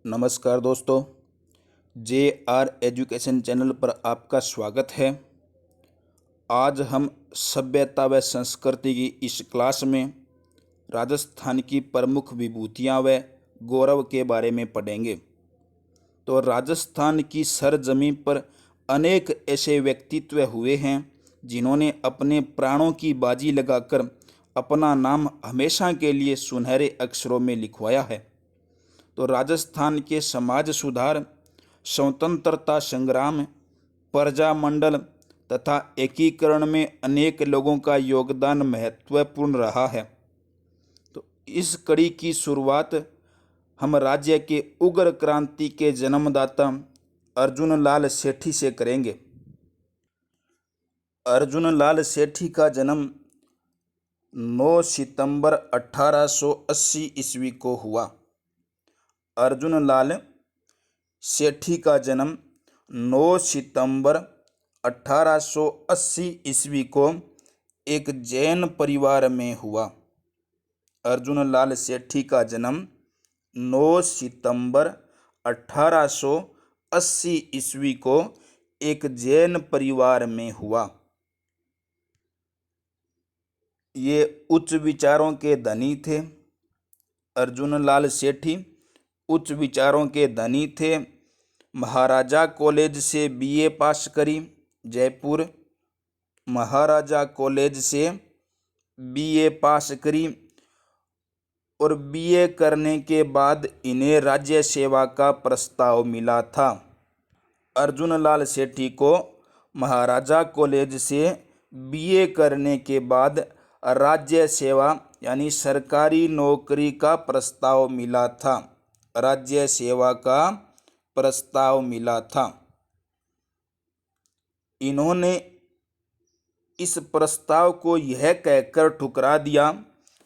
नमस्कार दोस्तों, JR education channel पर आपका स्वागत है। आज हम सभ्यता व संस्कृति की इस क्लास में राजस्थान की प्रमुख विभूतियाँ व गौरव के बारे में पढ़ेंगे। तो राजस्थान की सरजमीं पर अनेक ऐसे व्यक्तित्व हुए हैं जिन्होंने अपने प्राणों की बाजी लगाकर अपना नाम हमेशा के लिए सुनहरे अक्षरों में लिखवाया है। तो राजस्थान के समाज सुधार, स्वतंत्रता संग्राम, प्रजामंडल तथा एकीकरण में अनेक लोगों का योगदान महत्वपूर्ण रहा है। तो इस कड़ी की शुरुआत हम राज्य के उग्र क्रांति के जन्मदाता अर्जुन लाल सेठी से करेंगे। अर्जुन लाल सेठी का जन्म 9 सितंबर 1880 ईस्वी को हुआ। अर्जुन लाल सेठी का जन्म 9 सितंबर 1880 ईस्वी को एक जैन परिवार में हुआ। अर्जुन लाल सेठी का जन्म 9 सितंबर 1880 ईस्वी को एक जैन परिवार में हुआ। ये उच्च विचारों के धनी थे। अर्जुन लाल सेठी उच्च विचारों के धनी थे। महाराजा कॉलेज से BA पास करी, जयपुर महाराजा कॉलेज से BA पास करी और BA करने के बाद इन्हें राज्य सेवा का प्रस्ताव मिला था। अर्जुन लाल सेठी को महाराजा कॉलेज से BA करने के बाद राज्य सेवा यानी सरकारी नौकरी का प्रस्ताव मिला था। राज्य सेवा का प्रस्ताव मिला था। इन्होंने इस प्रस्ताव को यह कहकर ठुकरा दिया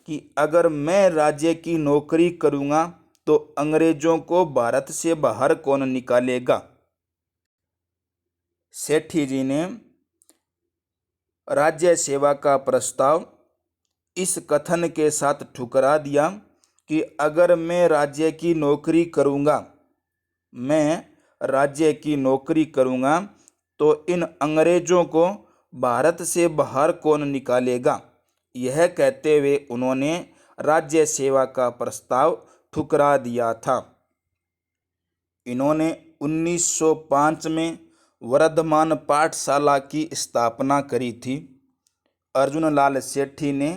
कि अगर मैं राज्य की नौकरी करूंगा तो अंग्रेजों को भारत से बाहर कौन निकालेगा। सेठी जी ने राज्य सेवा का प्रस्ताव इस कथन के साथ ठुकरा दिया कि अगर मैं राज्य की नौकरी करूंगा तो इन अंग्रेजों को भारत से बाहर कौन निकालेगा। यह कहते हुए उन्होंने राज्य सेवा का प्रस्ताव ठुकरा दिया था। इन्होंने 1905 में वर्धमान पाठशाला की स्थापना करी थी। अर्जुन लाल सेठी ने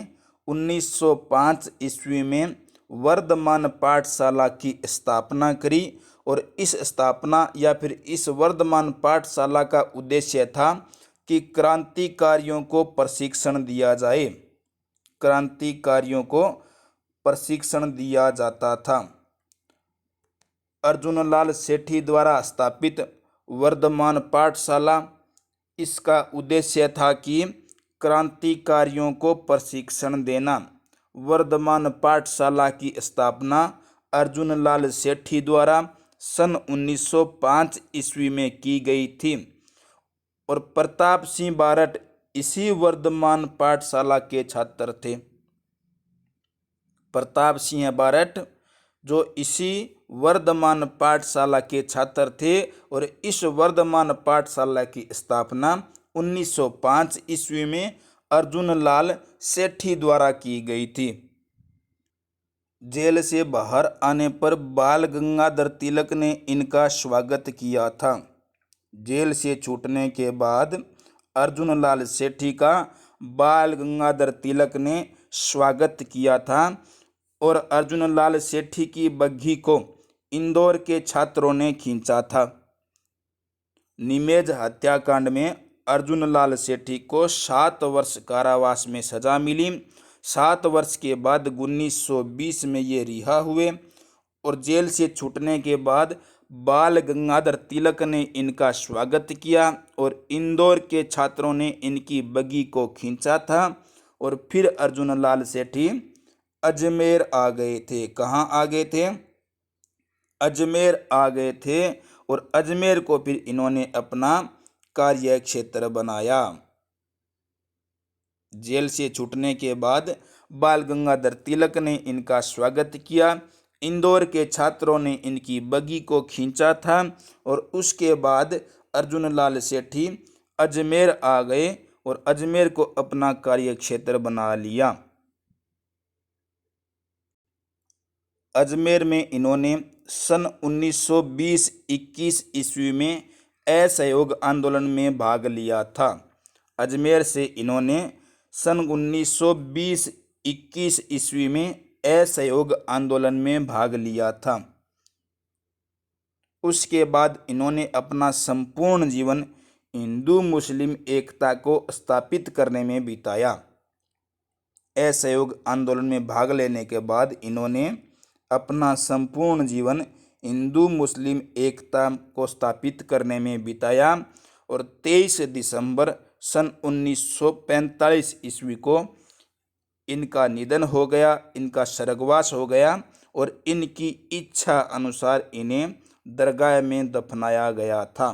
1905 ईस्वी में वर्धमान पाठशाला की स्थापना करी और इस स्थापना या फिर इस वर्धमान पाठशाला का उद्देश्य था कि क्रांतिकारियों को प्रशिक्षण दिया जाए। क्रांतिकारियों को प्रशिक्षण दिया जाता था। अर्जुन लाल सेठी द्वारा स्थापित वर्धमान पाठशाला, इसका उद्देश्य था कि क्रांतिकारियों को प्रशिक्षण देना। वर्धमान पाठशाला की स्थापना अर्जुन लाल सेठी द्वारा सन 1905 ईस्वी में की गई थी और प्रताप सिंह बारठ इसी वर्धमान पाठशाला के छात्र थे। प्रताप सिंह बारठ जो इसी वर्धमान पाठशाला के छात्र थे और इस वर्धमान पाठशाला की स्थापना 1905 ईस्वी में अर्जुन लाल सेठी द्वारा की गई थी। जेल से बाहर आने पर बाल गंगाधर तिलक ने इनका स्वागत किया था। जेल से छूटने के बाद अर्जुन लाल सेठी का बाल गंगाधर तिलक ने स्वागत किया था और अर्जुन लाल सेठी की बग्घी को इंदौर के छात्रों ने खींचा था। निमेज हत्याकांड में अर्जुन लाल सेठी को 7 वर्ष कारावास में सजा मिली। 7 वर्ष के बाद 1920 में ये रिहा हुए और जेल से छूटने के बाद बाल गंगाधर तिलक ने इनका स्वागत किया और इंदौर के छात्रों ने इनकी बग्घी को खींचा था और फिर अर्जुन लाल सेठी अजमेर आ गए थे। कहाँ आ गए थे? अजमेर आ गए थे और अजमेर को फिर इन्होंने अपना कार्य क्षेत्र बनाया। जेल से छूटने के बाद बाल गंगाधर तिलक ने इनका स्वागत किया। इंदौर के छात्रों ने इनकी बग्गी को खींचा था और उसके बाद अर्जुन लाल सेठी अजमेर आ गए और अजमेर को अपना कार्य क्षेत्र बना लिया। अजमेर में इन्होंने सन 1920-21 ईस्वी में असहयोग आंदोलन में भाग लिया था। अजमेर से इन्होंने सन 1920-21 ईस्वी में असहयोग आंदोलन में भाग लिया था। उसके बाद इन्होंने अपना संपूर्ण जीवन हिंदू मुस्लिम एकता को स्थापित करने में बिताया। असहयोग आंदोलन में भाग लेने के बाद इन्होंने अपना संपूर्ण जीवन हिंदू मुस्लिम एकता को स्थापित करने में बिताया और 23 दिसंबर सन 1945 ईस्वी को इनका निधन हो गया, इनका स्वर्गवास हो गया और इनकी इच्छा अनुसार इन्हें दरगाह में दफनाया गया था।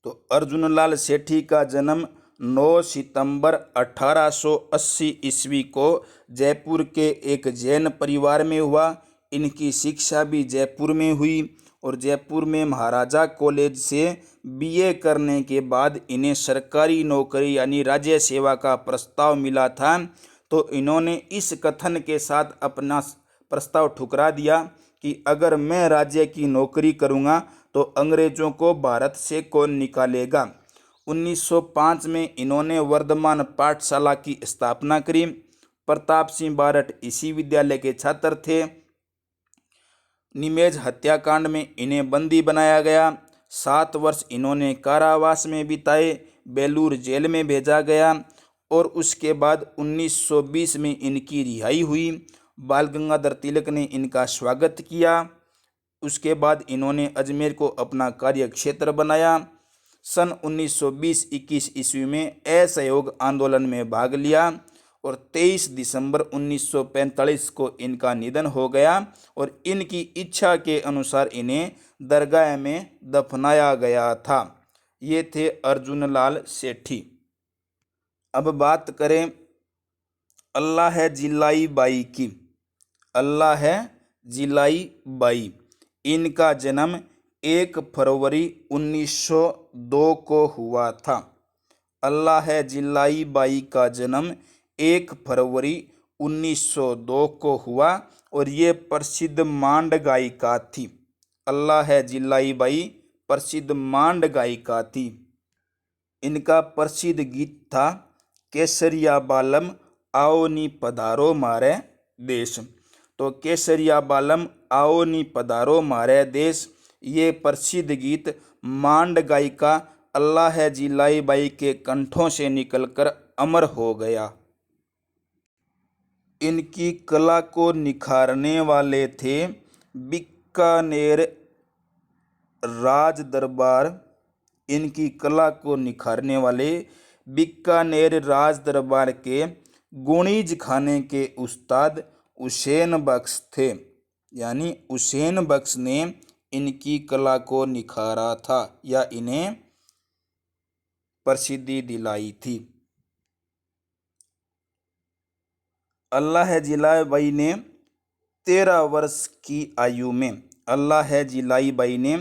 तो अर्जुन लाल सेठी का जन्म 9 सितंबर 1880 ईस्वी को जयपुर के एक जैन परिवार में हुआ। इनकी शिक्षा भी जयपुर में हुई और जयपुर में महाराजा कॉलेज से बीए करने के बाद इन्हें सरकारी नौकरी यानी राज्य सेवा का प्रस्ताव मिला था। तो इन्होंने इस कथन के साथ अपना प्रस्ताव ठुकरा दिया कि अगर मैं राज्य की नौकरी करूंगा तो अंग्रेजों को भारत से कौन निकालेगा। 1905 में इन्होंने वर्धमान पाठशाला की स्थापना करी। प्रताप सिंह बारठ इसी विद्यालय के छात्र थे। निमेज हत्याकांड में इन्हें बंदी बनाया गया। 7 वर्ष इन्होंने कारावास में बिताए, बेलूर जेल में भेजा गया और उसके बाद 1920 में इनकी रिहाई हुई। बाल गंगाधर तिलक ने इनका स्वागत किया। उसके बाद इन्होंने अजमेर को अपना कार्य क्षेत्र बनाया। सन 1920-21 ईस्वी में असहयोग आंदोलन में भाग लिया और 23 दिसंबर 1945 को इनका निधन हो गया और इनकी इच्छा के अनुसार इन्हें दरगाह में दफनाया गया था। ये थे अर्जुन लाल सेठी। अब बात करें अल्लाह जिलाई बाई की। अल्लाह जिलाई बाई, इनका जन्म 1 फरवरी 1902 को हुआ था। अल्लाह जिलाई बाई का जन्म 1 फरवरी 1902 को हुआ और ये प्रसिद्ध मांड गायिका थी। अल्लाह जिलाई बाई प्रसिद्ध मांड गायिका थी। इनका प्रसिद्ध गीत था केसरिया बालम आओ नी पधारो मारे देश। तो केसरिया बालम आओ नी पधारो मारे देश, ये प्रसिद्ध गीत मांड गायिका अल्लाह जिलाई बाई के कंठों से निकलकर अमर हो गया। इनकी कला को निखारने वाले थे बीकानेर राज दरबार। इनकी कला को निखारने वाले बीकानेर राज दरबार के गुणीज खाने के उस्ताद हुसैन बख्श थे। यानी हुसैन बख्श ने इनकी कला को निखारा था या इन्हें प्रसिद्धि दिलाई थी। अल्लाह जिलाई बाई ने 13 वर्ष की आयु में अल्लाह जिलाई बाई ने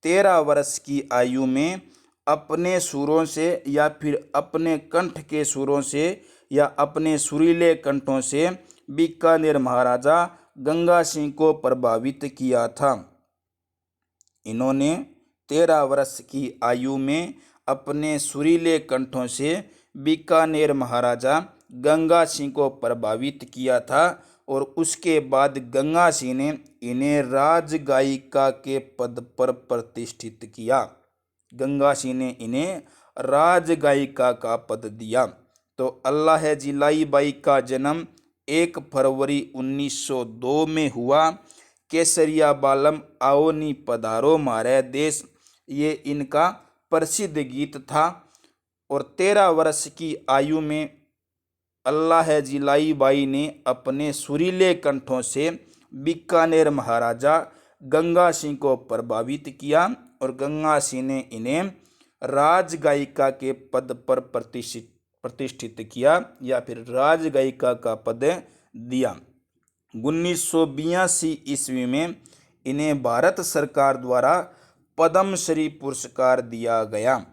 13 वर्ष की आयु में अपने सुरों से या फिर अपने कंठ के सुरों से या अपने सुरीले कंठों से बीकानेर महाराजा गंगा सिंह को प्रभावित किया था। इन्होंने 13 वर्ष की आयु में अपने सुरीले कंठों से बीकानेर महाराजा गंगा सिंह को प्रभावित किया था और उसके बाद गंगा सिंह ने इन्हें राज गायिका के पद पर प्रतिष्ठित किया। गंगा सिंह ने इन्हें राज गायिका का पद दिया। तो अल्लाह जिलाई बाई का जन्म 1 फरवरी 1902 में हुआ। केसरिया बालम आओ नी पधारो मारे देश, ये इनका प्रसिद्ध गीत था और 13 वर्ष की आयु में अल्लाह जिलाई बाई ने अपने सुरीले कंठों से बीकानेर महाराजा गंगा सिंह को प्रभावित किया और गंगा सिंह ने इन्हें राज गायिका के पद पर प्रतिष्ठित किया या फिर राज गायिका का पद दिया। 1982 ईस्वी में इन्हें भारत सरकार द्वारा पद्मश्री पुरस्कार दिया गया।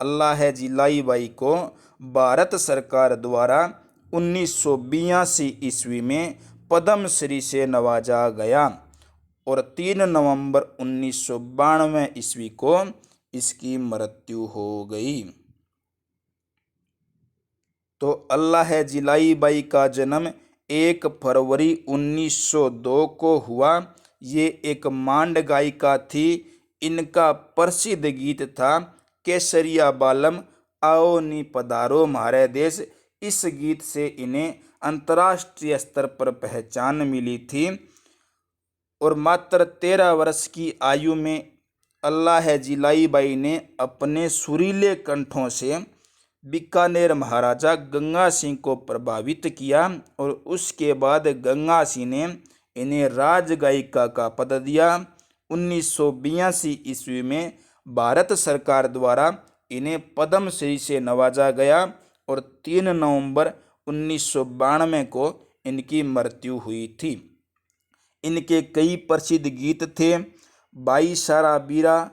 अल्लाह जिलाई बाई को भारत सरकार द्वारा 1982 ईस्वी में पद्मश्री से नवाजा गया और 3 नवंबर 1992 ईस्वी को इसकी मृत्यु हो गई। तो अल्लाह जिलाई बाई का जन्म 1 फरवरी 1902 को हुआ। ये एक मांड गायिका थी। इनका प्रसिद्ध गीत था केसरिया बालम आओ नी पधारो म्हारे देश। इस गीत से इन्हें अंतर्राष्ट्रीय स्तर पर पहचान मिली थी और मात्र 13 वर्ष की आयु में अल्लाह जिलाई बाई ने अपने सुरीले कंठों से बीकानेर महाराजा गंगा सिंह को प्रभावित किया और उसके बाद गंगा सिंह ने इन्हें राज गायिका का पद दिया। 1982 ईस्वी में भारत सरकार द्वारा इन्हें पद्मश्री से नवाजा गया और 3 नवंबर 1992 को इनकी मृत्यु हुई थी। इनके कई प्रसिद्ध गीत थे बाई सारा बीरा,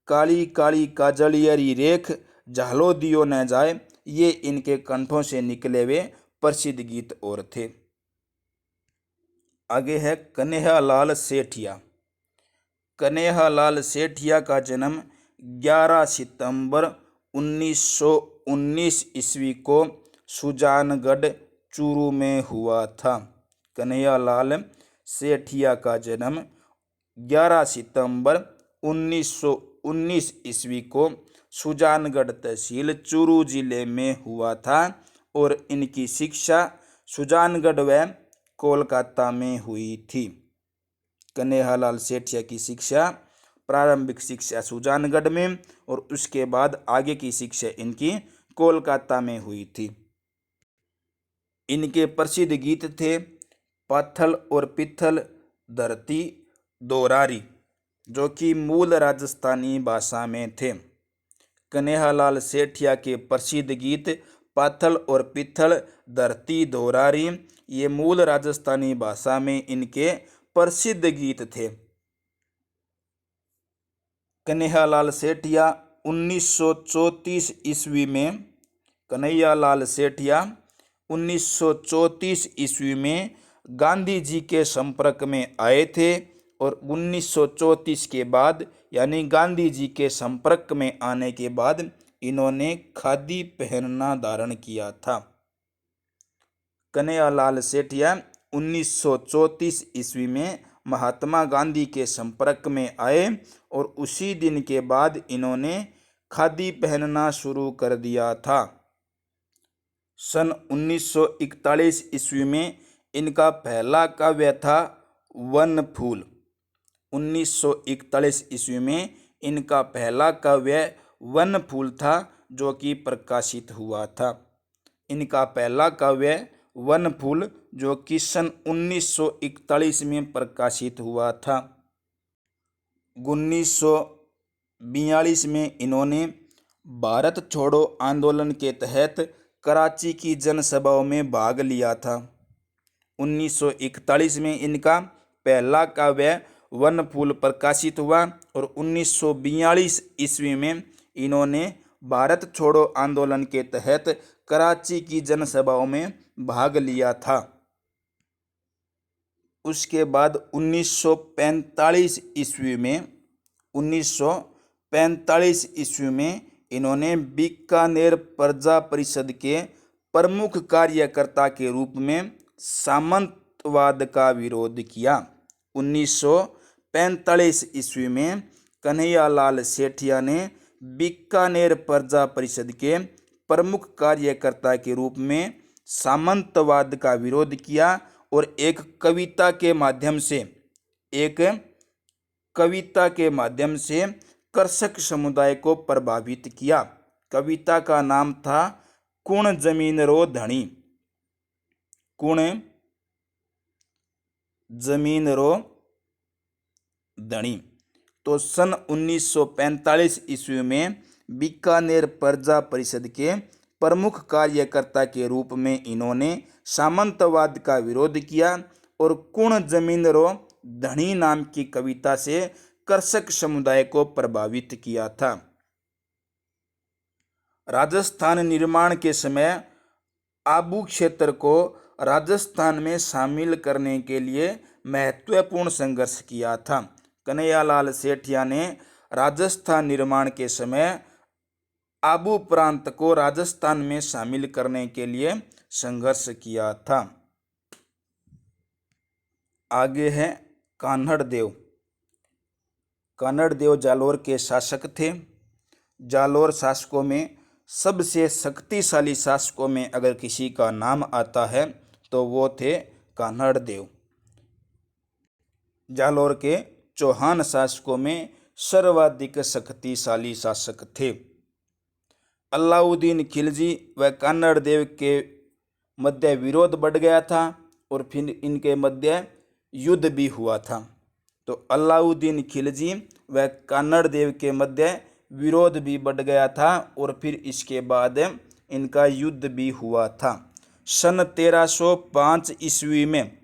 काली काली काजलियरी रेख, झालो दियो न जाए। ये इनके कंठों से निकले हुए प्रसिद्ध गीत और थे। आगे है कन्हैयालाल सेठिया। कन्हैयालाल सेठिया का जन्म 11 सितंबर 1919 ईस्वी को सुजानगढ़ चूरू में हुआ था। कन्हैयालाल सेठिया का जन्म 11 सितंबर 1919 ईस्वी को सुजानगढ़ तहसील चूरू जिले में हुआ था और इनकी शिक्षा सुजानगढ़ व कोलकाता में हुई थी। कन्हैयालाल सेठिया की शिक्षा प्रारंभिक शिक्षा सुजानगढ़ में और उसके बाद आगे की शिक्षा इनकी कोलकाता में हुई थी। इनके प्रसिद्ध गीत थे पाथल और पिथल धरती दोरारी, जो कि मूल राजस्थानी भाषा में थे। कन्हैयालाल सेठिया के प्रसिद्ध गीत पाथल और पिथल धरती दोरारी ये मूल राजस्थानी भाषा में इनके प्रसिद्ध गीत थे। कन्हैयालाल सेठिया 1934 ईस्वी में कन्हैयालाल सेठिया 1934 ईस्वी में गांधी जी के संपर्क में आए थे और 1934 के बाद यानी गांधी जी के संपर्क में आने के बाद इन्होंने खादी पहनना धारण किया था। कन्हैयालाल सेठिया 1934 ईस्वी में महात्मा गांधी के संपर्क में आए और उसी दिन के बाद इन्होंने खादी पहनना शुरू कर दिया था। सन 1941 ईस्वी में इनका पहला काव्य था वन फूल। 1941 ईस्वी में इनका पहला काव्य वन फूल था जो कि प्रकाशित हुआ था। इनका पहला काव्य वन फूल जो कि सन 1941 में प्रकाशित हुआ था। 1942 में इन्होंने भारत छोड़ो आंदोलन के तहत कराची की जनसभाओं में भाग लिया था। 1941 में इनका पहला काव्य वन फूल प्रकाशित हुआ और 1942 ईस्वी में इन्होंने भारत छोड़ो आंदोलन के तहत कराची की जनसभाओं में भाग लिया था। उसके बाद 1945 ईस्वी में इन्होंने बीकानेर प्रजा परिषद के प्रमुख कार्यकर्ता के रूप में सामंतवाद का विरोध किया। 1945 ईस्वी में कन्हैयालाल सेठिया ने बीकानेर प्रजा परिषद के प्रमुख कार्यकर्ता के रूप में सामंतवाद का विरोध किया और एक कविता के माध्यम से कृषक समुदाय को प्रभावित किया। कविता का नाम था कुण जमीन रो धनी। कुण जमीन रो धनी। तो सन 1945 ईस्वी में बीकानेर प्रजा परिषद के प्रमुख कार्यकर्ता के रूप में इन्होंने सामंतवाद का विरोध किया और कुण जमींदरो धनी नाम की कविता से कृषक समुदाय को प्रभावित किया था। राजस्थान निर्माण के समय आबू क्षेत्र को राजस्थान में शामिल करने के लिए महत्वपूर्ण संघर्ष किया था। कन्हैयालाल सेठिया ने राजस्थान निर्माण के समय आबू प्रांत को राजस्थान में शामिल करने के लिए संघर्ष किया था। आगे है कान्हड़ देव। कान्हड़ देव जालोर के शासक थे। जालोर शासकों में सबसे शक्तिशाली शासकों में अगर किसी का नाम आता है तो वो थे कान्हड़ देव। जालोर के चौहान शासकों में सर्वाधिक शक्तिशाली शासक थे। अलाउद्दीन खिलजी व कान्हड़ देव के मध्य विरोध बढ़ गया था और फिर इनके मध्य युद्ध भी हुआ था। तो अलाउद्दीन खिलजी व कान्हड़ देव के मध्य विरोध भी बढ़ गया था और फिर इसके बाद इनका युद्ध भी हुआ था। सन 1305 ईस्वी में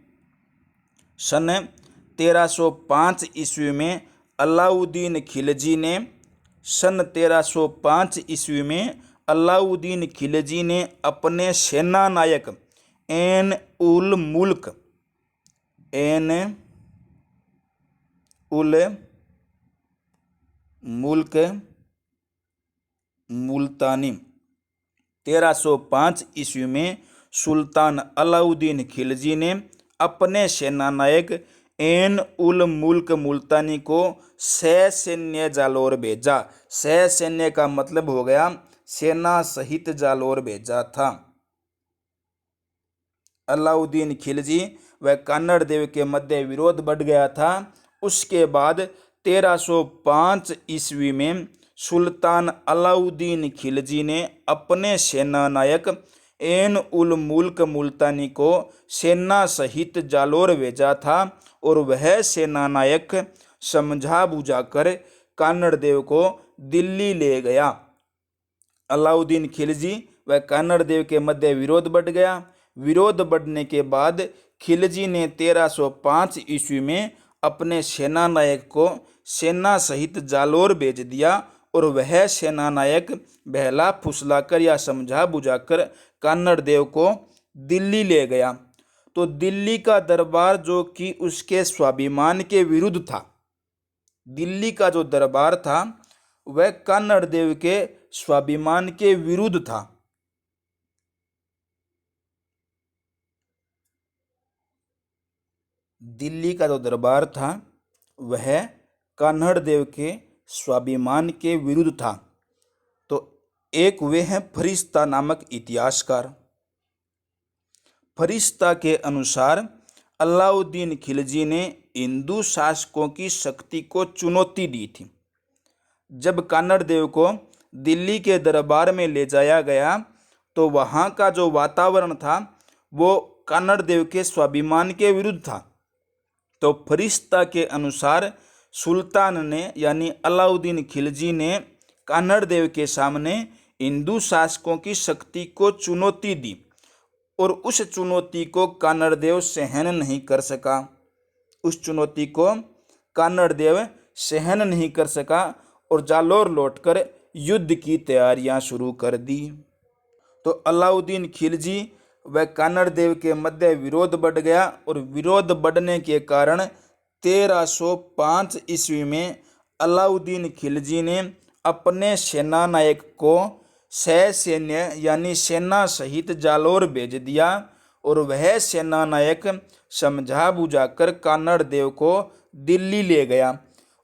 अलाउद्दीन खिलजी ने अपने सेना नायक एन उल मुल्क मुल्तानी 1305 ईस्वी में सुल्तान अलाउद्दीन खिलजी ने अपने सेना नायक एन उल मुल्क मुल्तानी को सैन्य जालोर भेजा। सैन्य का मतलब हो गया सेना सहित जालोर भेजा था। अलाउद्दीन खिलजी व कान्हड़ देव के मध्य विरोध बढ़ गया था। उसके बाद 1305 ईस्वी में सुल्तान अलाउद्दीन खिलजी ने अपने सेना नायक एन उल मुल्क मुल्तानी को सेना सहित जालोर भेजा था और वह सेना नायक समझा बुझाकर कान्हड़ देव को दिल्ली ले गया। अलाउद्दीन खिलजी व कान्हड़ देव के मध्य विरोध बढ़ गया। विरोध बढ़ने के बाद खिलजी ने 1305 ईस्वी में अपने सेना नायक को सेना सहित जालोर भेज दिया और वह सेना नायक बहला फुसलाकर या समझा बुझाकर कान्हड़ देव को दिल्ली ले गया। तो दिल्ली का दरबार जो कि उसके स्वाभिमान के विरुद्ध था, दिल्ली का जो दरबार था वह कान्हड़ देव के स्वाभिमान के विरुद्ध था। दिल्ली का जो दरबार था वह कान्हड़ देव के स्वाभिमान के विरुद्ध था। तो एक वे हैं फरिश्ता नामक इतिहासकार। फरिश्ता के अनुसार अलाउद्दीन खिलजी ने हिंदू शासकों की शक्ति को चुनौती दी थी। जब कान्हड़ देव को दिल्ली के दरबार में ले जाया गया तो वहाँ का जो वातावरण था वो कान्हड़ देव के स्वाभिमान के विरुद्ध था। तो फरिश्ता के अनुसार सुल्तान ने यानी अलाउद्दीन खिलजी ने कान्हड़ देव के सामने हिंदू शासकों की शक्ति को चुनौती दी और उस चुनौती को कान्हड़ देव सहन नहीं कर सका। उस चुनौती को कान्हड़ देव सहन नहीं कर सका और जालोर लौटकर युद्ध की तैयारियां शुरू कर दी। तो अलाउद्दीन खिलजी व कान्हड़ देव के मध्य विरोध बढ़ गया और विरोध बढ़ने के कारण 1305 ईस्वी में अलाउद्दीन खिलजी ने अपने सेना नायक को सैन्य यानी सेना सहित जालोर भेज दिया और वह सेना नायक समझा बुझाकर कान्हड़ देव को दिल्ली ले गया।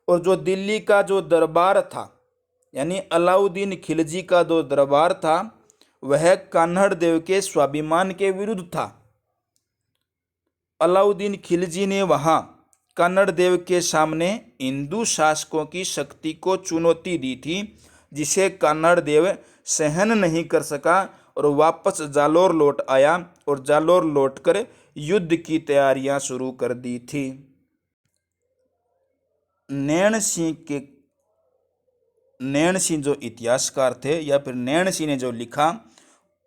और जो दिल्ली का जो दरबार था यानी अलाउद्दीन खिलजी का जो दरबार था वह कान्हड़ देव के स्वाभिमान के विरुद्ध था। अलाउद्दीन खिलजी ने वहां कान्हड़ देव के सामने हिंदू शासकों की शक्ति को चुनौती दी थी जिसे कान्हड़ देव सहन नहीं कर सका और वापस जालोर लौट आया और जालोर लौटकर युद्ध की तैयारियां शुरू कर दी थी। नैन सिंह जो इतिहासकार थे या फिर नैन सिंह ने जो लिखा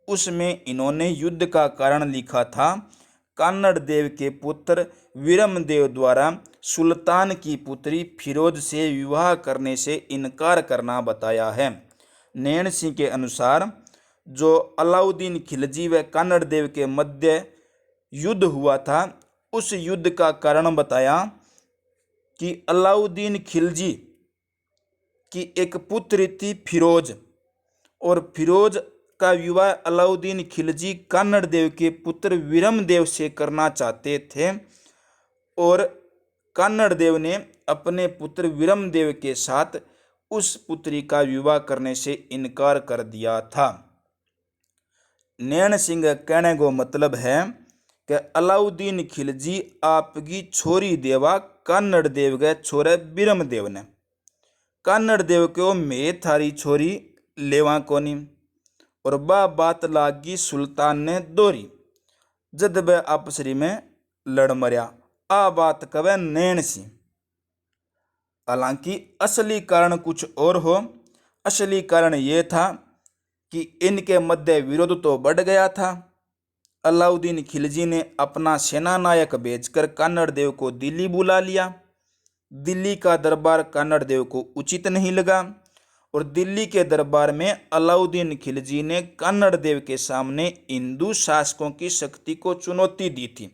उसमें इन्होंने युद्ध का कारण लिखा था कान्नड़ देव के पुत्र वीरमदेव द्वारा सुल्तान की पुत्री फिरोज से विवाह करने से इनकार करना बताया है। नैन सिंह के अनुसार जो अलाउद्दीन खिलजी व कान्नड़ देव के मध्य युद्ध हुआ था, उस युद्ध का कारण बताया कि अलाउद्दीन खिलजी की एक पुत्री थी फिरोज, और फिरोज का विवाह अलाउद्दीन खिलजी कान्नड़ देव के पुत्र वीरमदेव से करना चाहते थे, और कान्नड़ देव ने अपने पुत्र वीरमदेव के साथ उस पुत्री का विवाह करने से इनकार कर दिया था। नैन सिंह कहने को मतलब है कि अलाउद्दीन खिलजी आपकी छोरी देवा कान्नड़ देव के छोरे वीरमदेव ने कान्नड़ देव को मैं थारी छोरी लेवा कोनी, और बा बात लागी सुल्तान ने दोरी, जद वह आपसरी में लड़ मरिया। आ बात कवे नैन सिंह। हालांकि असली कारण कुछ और हो। असली कारण यह था कि इनके मध्य विरोध तो बढ़ गया था। अलाउद्दीन खिलजी ने अपना सेना नायक भेजकर कान्नड़ देव को दिल्ली बुला लिया। दिल्ली का दरबार कान्नड़ देव को उचित नहीं लगा, और दिल्ली के दरबार में अलाउद्दीन खिलजी ने कान्नड़ देव के सामने हिंदू शासकों की शक्ति को चुनौती दी थी,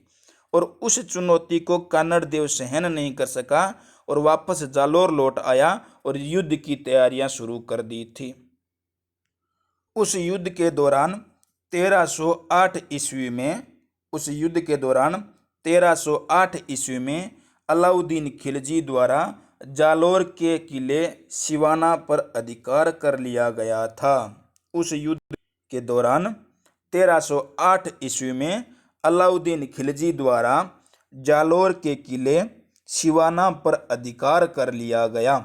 और उस चुनौती को कान्नड़ देव सहन नहीं कर सका और वापस जालोर लौट आया और युद्ध की तैयारियां शुरू कर दी थी। उस युद्ध के दौरान 1308 ईस्वी में अलाउद्दीन खिलजी द्वारा जालोर के किले सिवाना पर अधिकार कर लिया गया था। उस युद्ध के दौरान 1308 ईस्वी में अलाउद्दीन खिलजी द्वारा जालोर के किले सिवाना पर अधिकार कर लिया गया,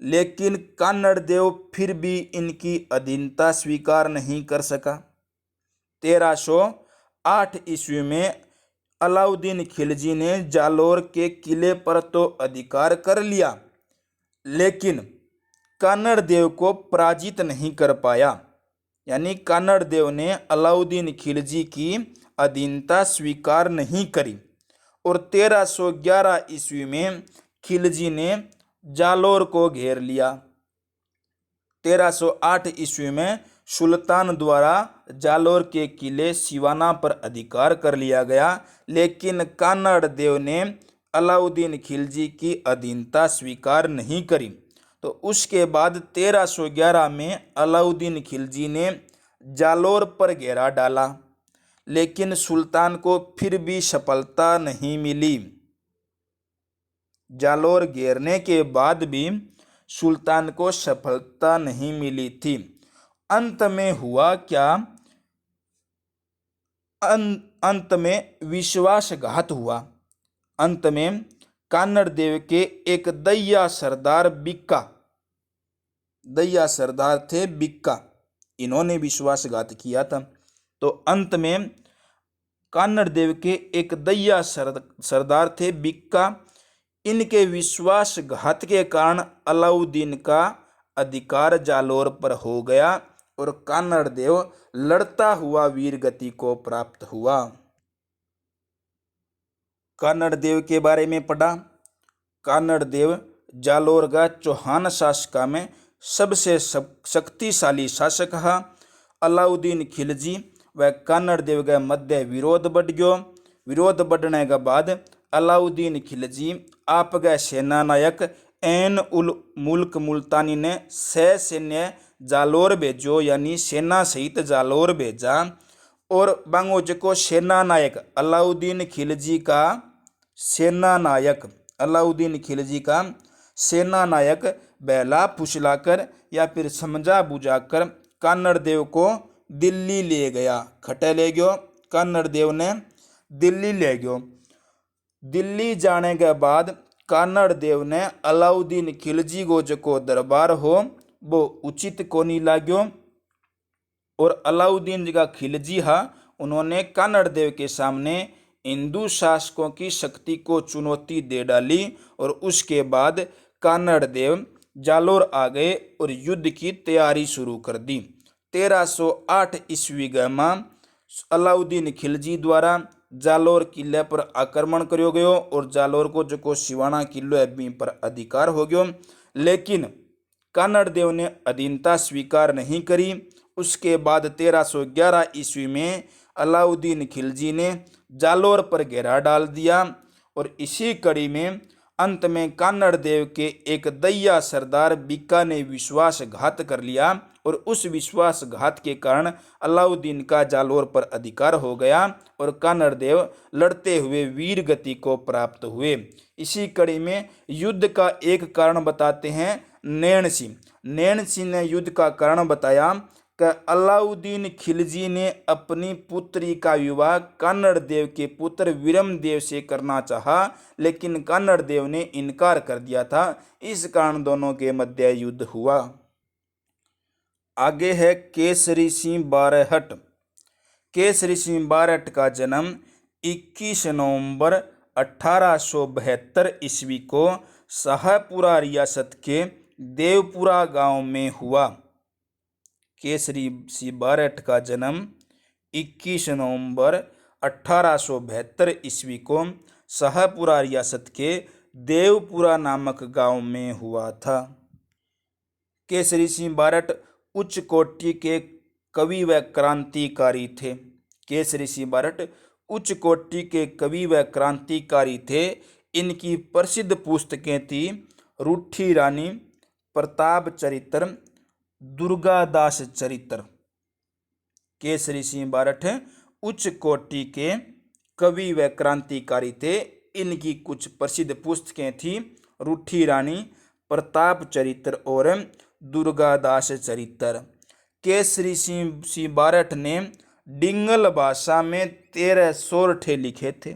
लेकिन कान्नड़ देव फिर भी इनकी अधीनता स्वीकार नहीं कर सका। 1308 ईस्वी में अलाउद्दीन खिलजी ने जालोर के किले पर तो अधिकार कर लिया, लेकिन कान्नड़ देव को पराजित नहीं कर पाया। यानी कान्नड़ देव ने अलाउद्दीन खिलजी की अधीनता स्वीकार नहीं करी, और 1311 ईस्वी में खिलजी ने जालोर को घेर लिया। 1308 ईस्वी में सुल्तान द्वारा जालोर के किले सिवाना पर अधिकार कर लिया गया, लेकिन कान्नड़ देव ने अलाउद्दीन खिलजी की अधीनता स्वीकार नहीं करी। तो उसके बाद 1311 में अलाउद्दीन खिलजी ने जालोर पर घेरा डाला, लेकिन सुल्तान को फिर भी सफलता नहीं मिली। जालोर घेरने के बाद भी सुल्तान को सफलता नहीं मिली थी। अंत में हुआ क्या? अंत में विश्वासघात हुआ। अंत में कान्नड़ देव के एक दैया सरदार थे बिक्का, इन्होंने विश्वासघात किया था। तो अंत में कान्नड़ देव के एक दैया सरदार थे बिक्का, इनके विश्वासघात के कारण अलाउद्दीन का अधिकार जालोर पर हो गया और कान्नड़ देव लड़ता हुआ वीरगति को प्राप्त हुआ। कान्नड़ देव के बारे में पढ़ा। कान्नड़ देव जालोर का चौहान शासका में सबसे शक्तिशाली शासक है। अलाउद्दीन खिलजी व कान्नड़ देव के मध्य विरोध बढ़ गयो। विरोध बढ़ने के बाद अलाउद्दीन खिलजी आपका सेना नायक ऐन उल मुल्क मुल्तानी ने सैन्य जालोर भेजो, यानी सेना सहित जालोर भेजा, और बांगोज को सेना नायक अलाउद्दीन खिलजी का सेना नायक बहला फुसलाकर या फिर समझा बुझाकर कान्नड़ देव को दिल्ली ले गया। खटे ले गयो, कान्नड़ देव ने दिल्ली ले गयो। दिल्ली जाने के बाद कान्नड़ देव ने अलाउद्दीन खिलजी को जो दरबार हो वो उचित कोनी लाग्यो, और अलाउद्दीन जी का खिलजी हा उन्होंने कान्नड़ देव के सामने हिंदू शासकों की शक्ति को चुनौती दे डाली, और उसके बाद कान्नड़ देव जालोर आ गए और युद्ध की तैयारी शुरू कर दी। 1308 ईस्वी में अलाउद्दीन खिलजी द्वारा जालोर किले पर आक्रमण करियो गयो और जालोर को जो सिवाना किलो है बी पर अधिकार हो गयो। लेकिन कानड़ देव ने अधीनता स्वीकार नहीं करी। उसके बाद 1311 ईस्वी में अलाउद्दीन खिलजी ने जालोर पर घेरा डाल दिया और इसी कड़ी में अंत में कानड़ देव के एक दैया सरदार बीका ने विश्वासघात कर लिया और उस विश्वासघात के कारण अलाउद्दीन का जालोर पर अधिकार हो गया और कानड़ देव लड़ते हुए वीर गति को प्राप्त हुए। इसी कड़ी में युद्ध का एक कारण बताते हैं नैन सिंह ने युद्ध का कारण बताया कि अलाउद्दीन खिलजी ने अपनी पुत्री का विवाह कानड़ देव के पुत्र विरम देव से करना चाहा, लेकिन कानड़ देव ने इनकार कर दिया था। इस कारण दोनों के मध्य युद्ध हुआ। आगे है केसरी सिंह बारहट। केसरी सिंह बारहट का जन्म 21 नवंबर 1872 ईस्वी को शाहपुरा रियासत के देवपुरा गांव में हुआ। केसरी सिंह बारहट का जन्म 21 नवंबर 1872 ईस्वी को शाहपुरा रियासत के देवपुरा नामक गांव में हुआ था। केसरी सिंह बारहट उच्च कोटि के कवि व क्रांतिकारी थे। केसरी सिंह बारहट उच्च कोटि के कवि व क्रांतिकारी थे। इनकी प्रसिद्ध पुस्तकें थी रूठी रानी, प्रताप चरित्र, दुर्गादास चरित्र। केसरी सिंह बारहट उच्च कोटि के कवि व क्रांतिकारी थे। इनकी कुछ प्रसिद्ध पुस्तकें थी रूठी रानी, प्रताप चरित्र और दुर्गादास चरित्र। केसरी सिंह बारहट ने डिंगल भाषा में 13 सोरठे लिखे थे।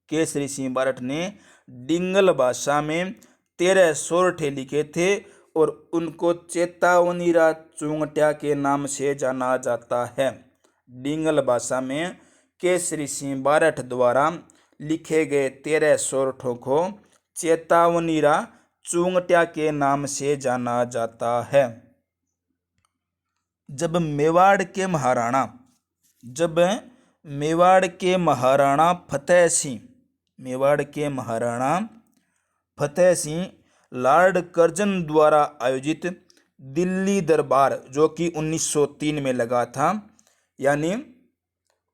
केसरी सिंह बारहट ने डिंगल भाषा में 13 सोरठे लिखे थे और उनको चेतावनीरा चुंगट्या के नाम से जाना जाता है। डिंगल भाषा में केसरी सिंह बारहट द्वारा लिखे गए 13 सोरठों को चेतावनीरा चुंगट्या के नाम से जाना जाता है। जब मेवाड़ के महाराणा फतेह सिंह लॉर्ड कर्जन द्वारा आयोजित दिल्ली दरबार, जो कि 1903 में लगा था, यानी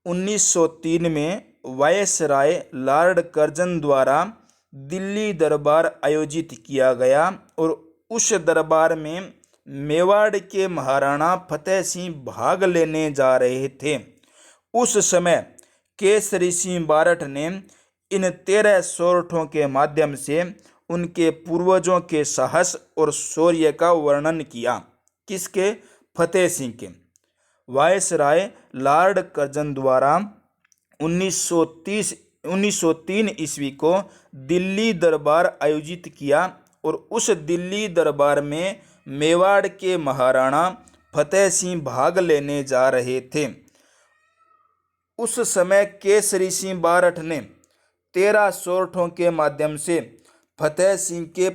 1903 में वायसराय लॉर्ड कर्जन द्वारा दिल्ली दरबार आयोजित किया गया और उस दरबार में मेवाड़ के महाराणा फतेह सिंह भाग लेने जा रहे थे। उस समय केसरी सिंह बारहट ने इन 13 सोरठों के माध्यम से उनके पूर्वजों के साहस और शौर्य का वर्णन किया। किसके? फतेह सिंह के। वायसराय लॉर्ड कर्जन द्वारा 1903 ईस्वी को दिल्ली दरबार आयोजित किया और उस दिल्ली दरबार में मेवाड़ के महाराणा फतेह सिंह भाग लेने जा रहे थे। उस समय केसरी सिंह बारहट ने 13 सोरठों के माध्यम से फतेह सिंह के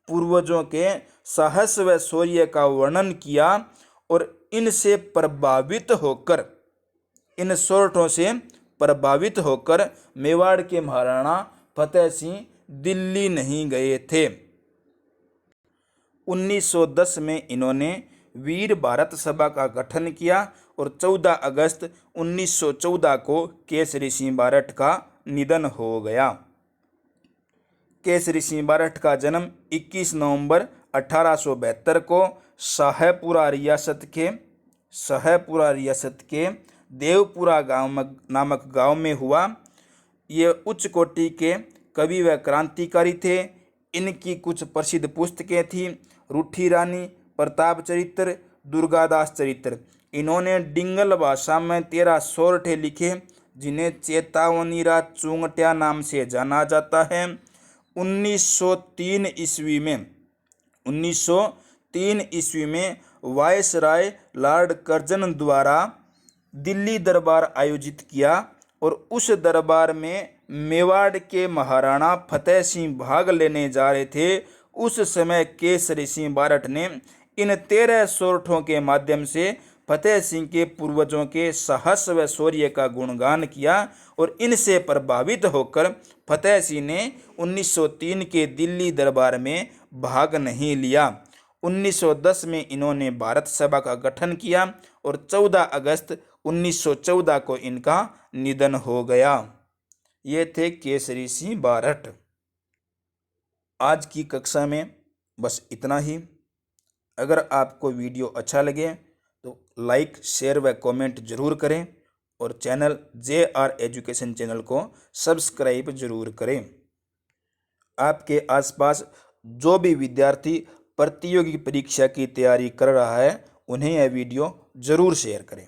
पूर्वजों के साहस व शौर्य का वर्णन किया और इन सोरठों से प्रभावित होकर मेवाड़ के महाराणा फतेह सिंह दिल्ली नहीं गए थे। 1910 में इन्होंने वीर भारत सभा का गठन किया और 14 अगस्त 1914 को केसरी सिंह बारहट का निधन हो गया। केसरी सिंह बारहट का जन्म 21 नवंबर 1872 को शाहपुरा रियासत के देवपुरा नामक गांव में हुआ। ये उच्च कोटि के कवि व क्रांतिकारी थे। इनकी कुछ प्रसिद्ध पुस्तकें थीं रूठी रानी, प्रताप चरित्र, दुर्गादास चरित्र। इन्होंने डिंगल भाषा में 13 सोरठे लिखे जिन्हें चेतावनीरा चुंगट्या नाम से जाना जाता है। 1903 ईस्वी में वायसराय लॉर्ड कर्जन द्वारा दिल्ली दरबार आयोजित किया और उस दरबार में मेवाड़ के महाराणा फतेह सिंह भाग लेने जा रहे थे। उस समय केसरी सिंह बारहट ने इन 13 सोरठों के माध्यम से फतेह सिंह के पूर्वजों के साहस व शौर्य का गुणगान किया और इनसे प्रभावित होकर फतेह सिंह ने 1903 के दिल्ली दरबार में भाग नहीं लिया। 1910 में इन्होंने भारत सभा का गठन किया और 14 अगस्त 1914 को इनका निधन हो गया। ये थे केसरी सिंह बारठ। आज की कक्षा में बस इतना ही। अगर आपको वीडियो अच्छा लगे तो लाइक, शेयर व कमेंट जरूर करें और चैनल JR एजुकेशन चैनल को सब्सक्राइब जरूर करें। आपके आसपास जो भी विद्यार्थी प्रतियोगी परीक्षा की तैयारी कर रहा है उन्हें यह वीडियो जरूर शेयर करें।